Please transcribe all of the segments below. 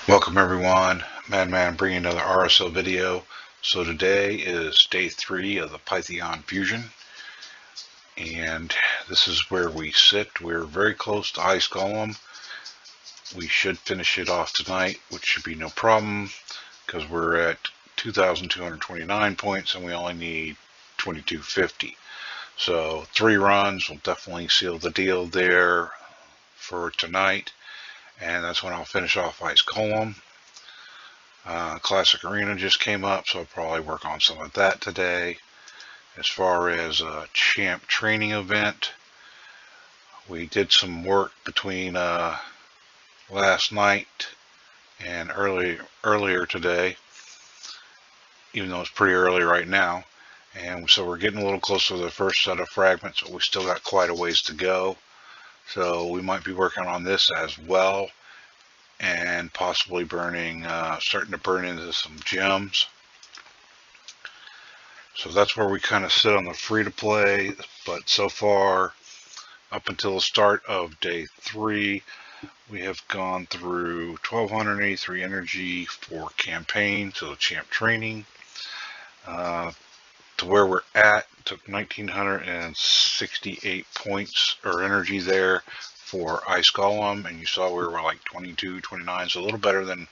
Welcome everyone, Madman bringing another RSL video. So today is day 3 of the Pythion fusion, and this is where we sit. We're very close to Ice Golem. We should finish it off tonight, which should be no problem, because we're at 2,229 points and we only need 2,250. So 3 runs will definitely seal the deal there for tonight, and that's when I'll finish off Ice Golem. Classic Arena just came up, so I'll probably work on some of that today. As far as a champ training event, we did some work between last night and earlier today, even though it's pretty early right now. And so we're getting a little closer to the first set of fragments, but we still got quite a ways to go. So we might be working on this as well, and possibly starting to burn into some gems. So that's where we kind of sit on the free to play. But so far, up until the start of day 3, we have gone through 1,283 energy for campaign, so champ training. To where we're at, took 1,968 points or energy there for Ice Golem, and you saw we were like 22, 29, so a little better than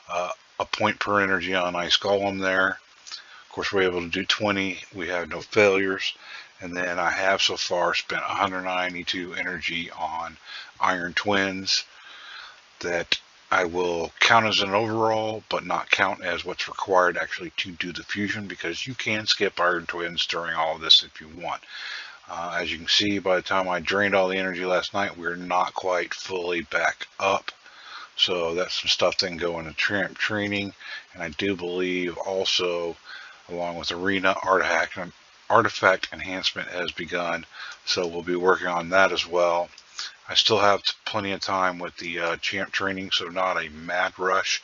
a point per energy on Ice Golem there. Of course, we're able to do 20. We have no failures. And then I have so far spent 192 energy on Iron Twins that I will count as an overall, but not count as what's required actually to do the fusion, because you can skip Iron Twins during all of this if you want. As you can see, by the time I drained all the energy last night, we're not quite fully back up. So that's some stuff that can go into champ training. And I do believe also, along with Arena, artifact enhancement has begun. So we'll be working on that as well. I still have plenty of time with the champ training, so not a mad rush.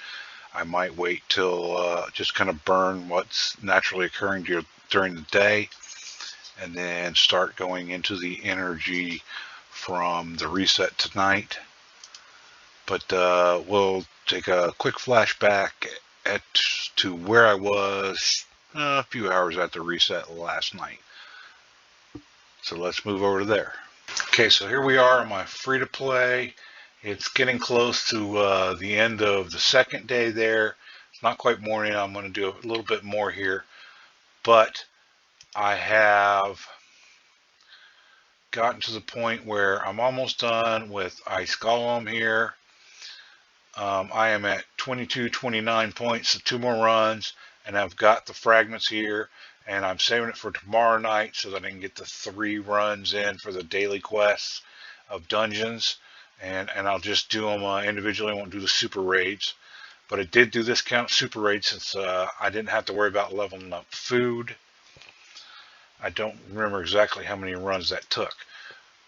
I might wait till just kind of burn what's naturally occurring during the day, and then start going into the energy from the reset tonight. But we'll take a quick flashback to where I was a few hours after reset last night. So let's move over to there. Okay, so here we are on my free to play. It's getting close to the end of the second day there. It's not quite morning. I'm going to do a little bit more here, but I have gotten to the point where I'm almost done with Ice Golem here. I am at 2229 points, so 2 more runs, and I've got the fragments here, and I'm saving it for tomorrow night so that I can get the 3 runs in for the daily quests of dungeons, and I'll just do them individually. I won't do the super raids, but I did do this count super raid since I didn't have to worry about leveling up food. I don't remember exactly how many runs that took.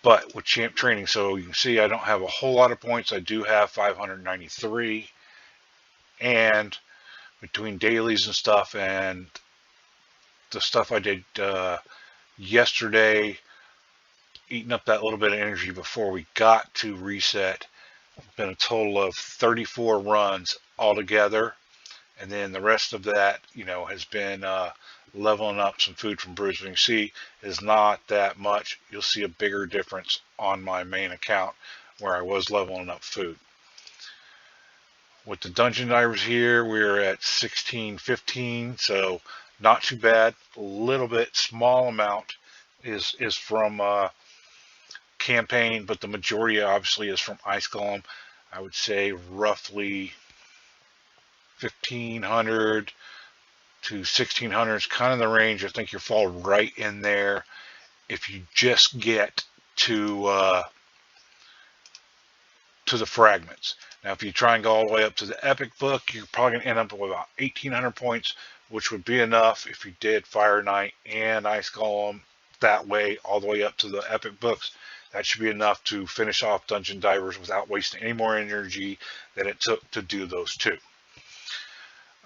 But with champ training, so you can see I don't have a whole lot of points. I do have 593. And between dailies and stuff and the stuff I did yesterday, eating up that little bit of energy before we got to reset, it's been a total of 34 runs altogether. And then the rest of that, has been leveling up some food from Bruce. You can see is not that much. You'll see a bigger difference on my main account where I was leveling up food. With the dungeon divers here, we're at 1615, so not too bad. A little bit, small amount is from campaign, but the majority obviously is from Ice Golem. I would say roughly 1,500 to 1,600 is kind of the range. I think you fall right in there if you just get to the fragments. Now, if you try and go all the way up to the epic book, you're probably going to end up with about 1,800 points, which would be enough if you did Fire Knight and Ice Golem that way, all the way up to the epic books. That should be enough to finish off Dungeon Divers without wasting any more energy than it took to do those 2.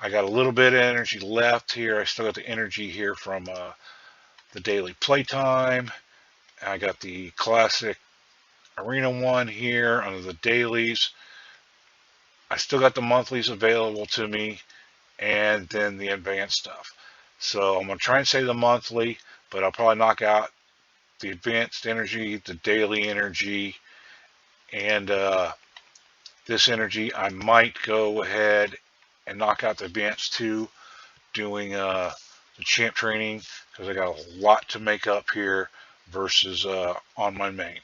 I got a little bit of energy left here. I still got the energy here from the daily playtime. I got the classic Arena one here under the dailies. I still got the monthlies available to me, and then the advanced stuff. So I'm going to try and say the monthly, but I'll probably knock out the advanced energy, the daily energy, and this energy. I might go ahead and knock out the advanced too, doing the champ training, because I got a lot to make up here versus on my main.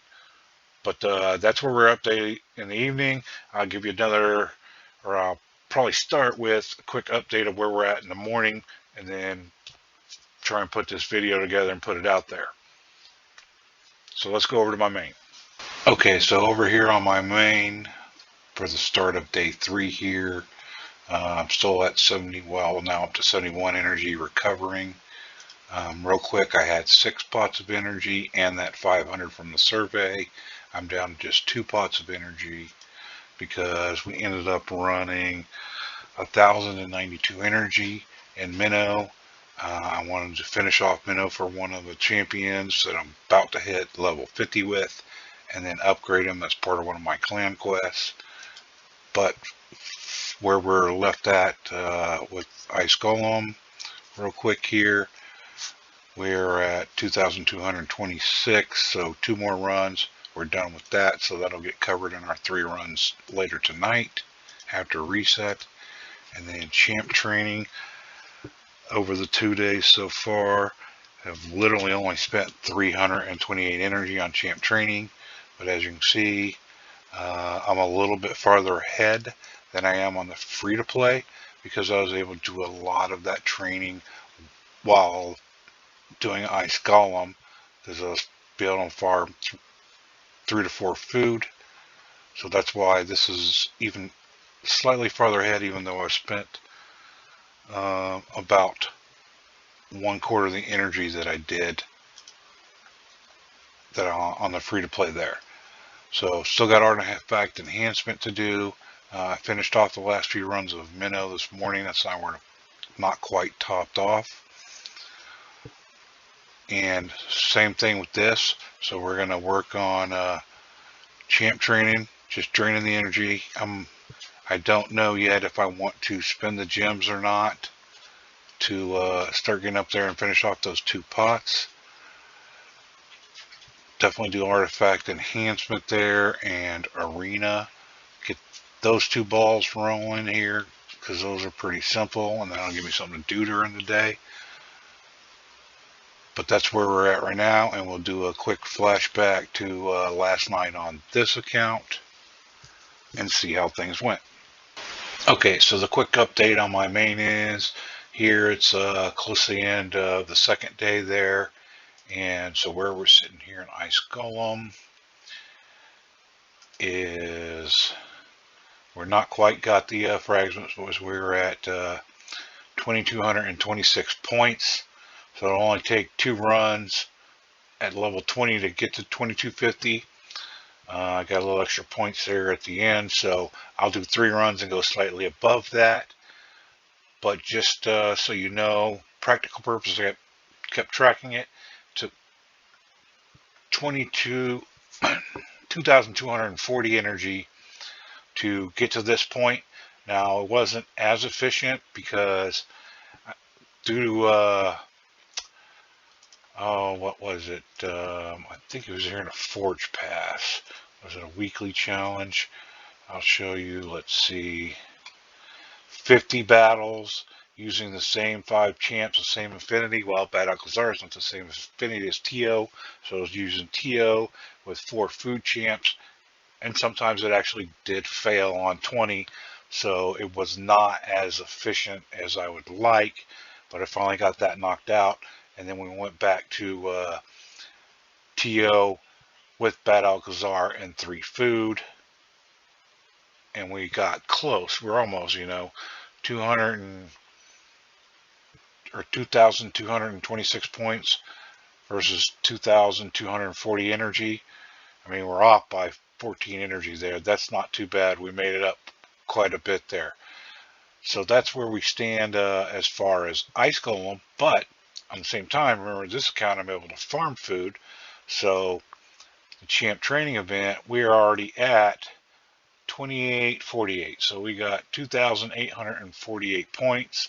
But that's where we're updating in the evening. I'll give you another, or I'll probably start with a quick update of where we're at in the morning, and then try and put this video together and put it out there. So let's go over to my main. Okay, so over here on my main for the start of day 3 here, I'm still at 70, well now up to 71 energy recovering. Real quick, I had 6 pots of energy and that 500 from the survey. I'm down to just 2 pots of energy because we ended up running 1,092 energy in minnow. I wanted to finish off minnow for one of the champions that I'm about to hit level 50 with, and then upgrade him. That's part of one of my clan quests. But where we're left at with Ice Golem, real quick here, we're at 2,226, so 2 more runs. We're done with that, so that'll get covered in our 3 runs later tonight after reset. And then champ training over the 2 days so far, have literally only spent 328 energy on champ training, but as you can see, I'm a little bit farther ahead than I am on the free to play, because I was able to do a lot of that training while doing Ice Golem, because I was able to farm 3 to 4 food. So that's why this is even slightly farther ahead, even though I spent about 1/4 of the energy that I did that on the free to play there. So still got artifact enhancement to do. I finished off the last few runs of minnow this morning. That's why we're not quite topped off. And same thing with this. So we're going to work on champ training, just draining the energy. I don't know yet if I want to spend the gems or not to start getting up there and finish off those 2 pots. Definitely do artifact enhancement there and arena. Get those 2 balls rolling here, because those are pretty simple, and that'll give me something to do during the day. But that's where we're at right now, and we'll do a quick flashback to last night on this account and see how things went. Okay, so the quick update on my main is here it's close to the end of the 2nd day there, and so where we're sitting here in Ice Golem is we're not quite got the fragments, but we're at 2,226 points. So it'll only take 2 runs at level 20 to get to 2,250. I got a little extra points there at the end, so I'll do 3 runs and go slightly above that. But just so you know, practical purposes, I kept tracking it to 2,240 energy to get to this point. Now, it wasn't as efficient because due to what was it? I think it was here in a Forge Pass. Was it a weekly challenge? I'll show you. Let's see. 50 battles using the same 5 champs, the same affinity. Well, Bad Alcazar is not the same affinity as Tio, so I was using Tio with 4 food champs, and sometimes it actually did fail on 20, so it was not as efficient as I would like, but I finally got that knocked out. And then we went back to TO with Bad Alcazar and 3 food. And we got close. We're almost, 2,226 points versus 2,240 energy. I mean, we're off by 14 energy there. That's not too bad. We made it up quite a bit there. So that's where we stand as far as Ice Golem, but at the same time, remember this account I'm able to farm food, so the champ training event, we're already at 2848. So we got 2,848 points.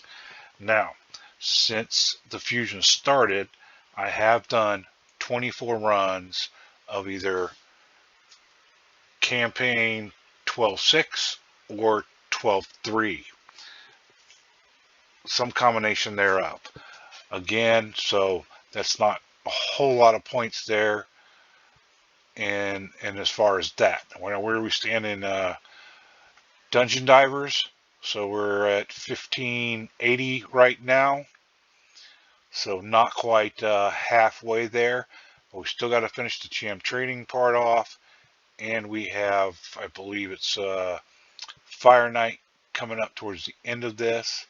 Now, since the fusion started, I have done 24 runs of either campaign 12.6 or 12.3. Some combination thereof. Again, so that's not a whole lot of points there. And as far as that, where we stand in Dungeon Divers, so we're at 1580 right now. So not quite halfway there. But we still got to finish the Champ Trading part off. And we have, I believe it's Fire Knight coming up towards the end of this.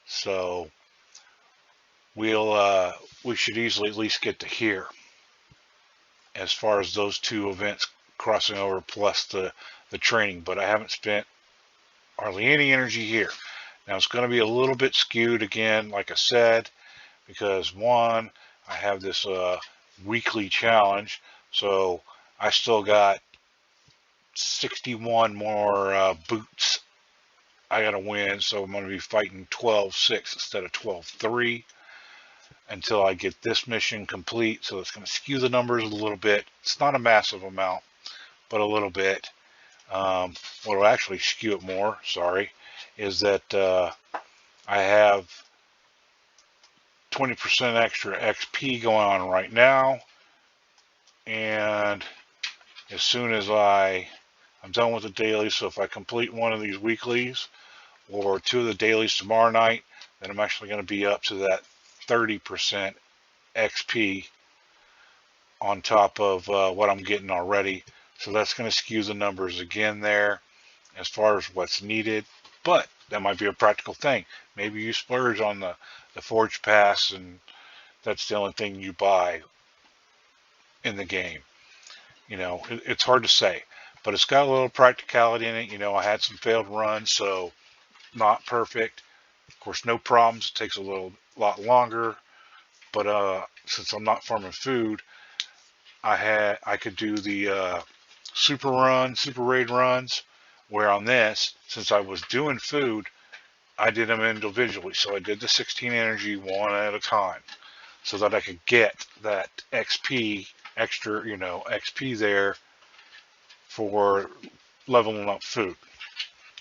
So we should easily at least get to here as far as those two events crossing over plus the training. But I haven't spent hardly any energy here. Now it's going to be a little bit skewed again, like I said, because one, I have this weekly challenge, so I still got 61 more boots I gotta win, so I'm gonna be fighting 12.6 instead of 12.3 until I get this mission complete. So it's gonna skew the numbers a little bit. It's not a massive amount, but a little bit. What will actually skew it more, sorry, is that I have 20% extra XP going on right now, and as soon as I'm done with the daily, so if I complete one of these weeklies or two of the dailies tomorrow night, then I'm actually going to be up to that 30% XP on top of what I'm getting already. So that's going to skew the numbers again there as far as what's needed, but that might be a practical thing. Maybe you splurge on the Forge Pass and that's the only thing you buy in the game. You know, it's hard to say, but it's got a little practicality in it. You know, I had some failed runs, so not perfect. Of course, no problems. It takes a lot longer, but since I'm not farming food, I could do the super raid runs, where on this, since I was doing food, I did them individually. So I did the 16 energy one at a time so that I could get that XP, extra, you know, XP there for leveling up food.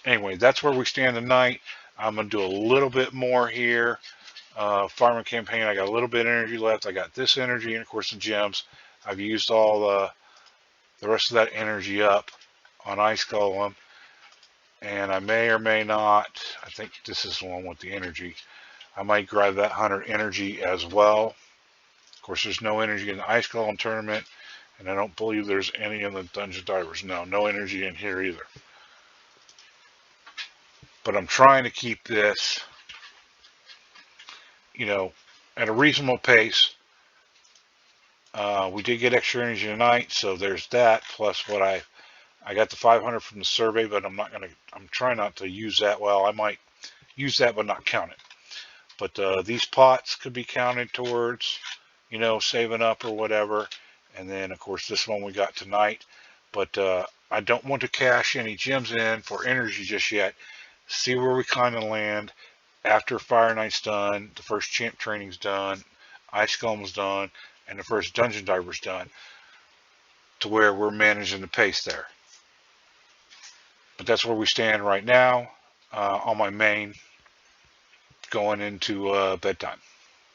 Anyway, that's where we stand tonight. I'm going to do a little bit more here. Farming campaign, I got a little bit of energy left. I got this energy and, of course, the gems. I've used all the rest of that energy up on Ice Golem. And I may or may not, I think this is the one with the energy, I might grab that 100 energy as well. Of course, there's no energy in the Ice Golem tournament, and I don't believe there's any in the Dungeon Divers. No energy in here either. But I'm trying to keep this, you know, at a reasonable pace. We did get extra energy tonight, so there's that, plus what I got the 500 from the survey, but I'm trying not to use that. Well, I might use that, but not count it. But these pots could be counted towards, you know, saving up or whatever. And then, of course, this one we got tonight. But I don't want to cash any gems in for energy just yet. See where we kind of land after Fire Knight's done, the first Champ Training's done, Ice Golem's done, and the first Dungeon Diver's done, to where we're managing the pace there. But that's where we stand right now on my main going into bedtime.